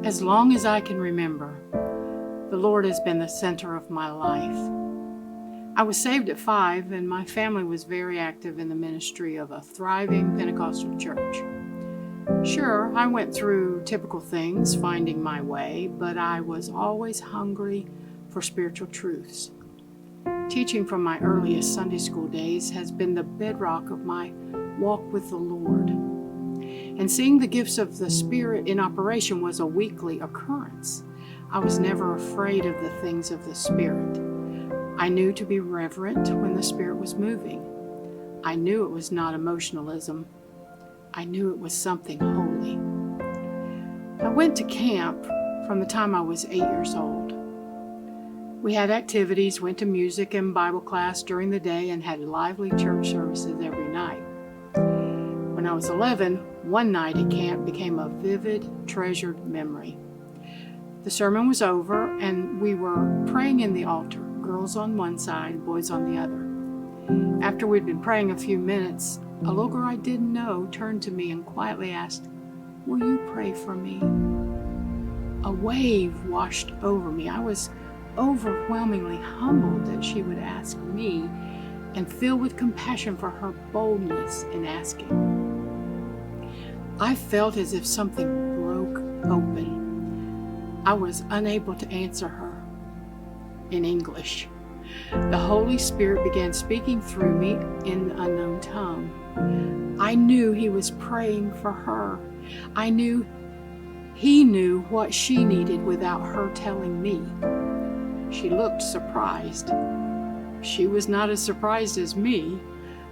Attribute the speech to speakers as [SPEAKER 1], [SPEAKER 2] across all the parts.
[SPEAKER 1] As long as I can remember, the Lord has been the center of my life. I was saved at 5, and my family was very active in the ministry of a thriving Pentecostal church. Sure, I went through typical things, finding my way, but I was always hungry for spiritual truths. Teaching from my earliest Sunday school days has been the bedrock of my walk with the Lord. And seeing the gifts of the Spirit in operation was a weekly occurrence. I was never afraid of the things of the Spirit. I knew to be reverent when the Spirit was moving. I knew it was not emotionalism. I knew it was something holy. I went to camp from the time I was 8 years old. We had activities, went to music and Bible class during the day, and had lively church services every night. When I was 11, one night at camp became a vivid, treasured memory. The sermon was over, and we were praying in the altar, girls on one side, boys on the other. After we'd been praying a few minutes, a little girl I didn't know turned to me and quietly asked, "Will you pray for me?" A wave washed over me. I was overwhelmingly humbled that she would ask me, and filled with compassion for her boldness in asking. I felt as if something broke open. I was unable to answer her in English. The Holy Spirit began speaking through me in an unknown tongue. I knew He was praying for her. I knew He knew what she needed without her telling me. She looked surprised. She was not as surprised as me.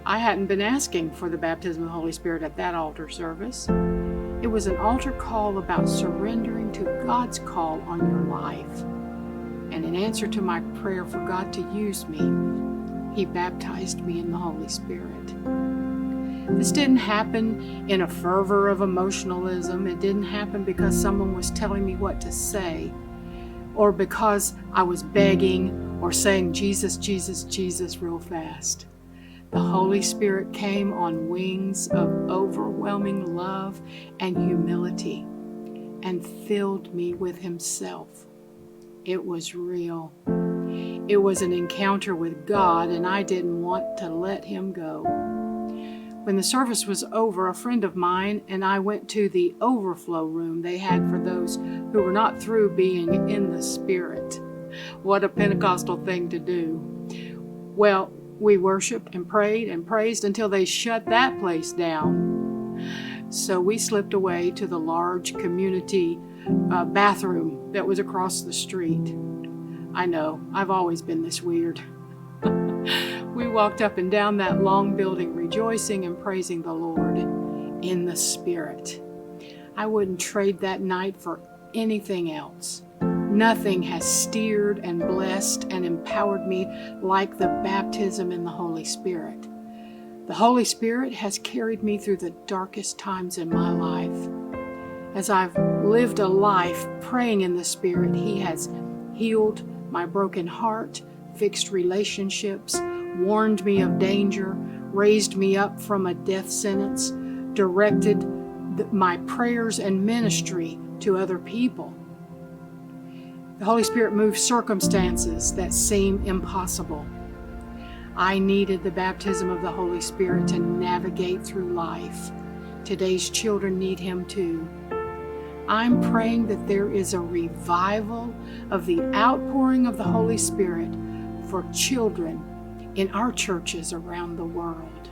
[SPEAKER 1] I hadn't been asking for the baptism of the Holy Spirit at that altar service. It was an altar call about surrendering to God's call on your life. And in answer to my prayer for God to use me, He baptized me in the Holy Spirit. This didn't happen in a fervor of emotionalism. It didn't happen because someone was telling me what to say, or because I was begging or saying Jesus, Jesus, Jesus real fast. The Holy Spirit came on wings of overwhelming love and humility and filled me with Himself. It was real. It was an encounter with God, and I didn't want to let Him go. When the service was over, a friend of mine and I went to the overflow room they had for those who were not through being in the Spirit. What a Pentecostal thing to do. Well, we worshiped and prayed and praised until they shut that place down. So we slipped away to the large community bathroom that was across the street. I know, I've always been this weird. We walked up and down that long building, rejoicing and praising the Lord in the Spirit. I wouldn't trade that night for anything else. Nothing has steered and blessed and empowered me like the baptism in the Holy Spirit. The Holy Spirit has carried me through the darkest times in my life. As I've lived a life praying in the Spirit, He has healed my broken heart, fixed relationships, warned me of danger, raised me up from a death sentence, directed my prayers and ministry to other people. The Holy Spirit moves circumstances that seem impossible. I needed the baptism of the Holy Spirit to navigate through life. Today's children need Him too. I'm praying that there is a revival of the outpouring of the Holy Spirit for children in our churches around the world.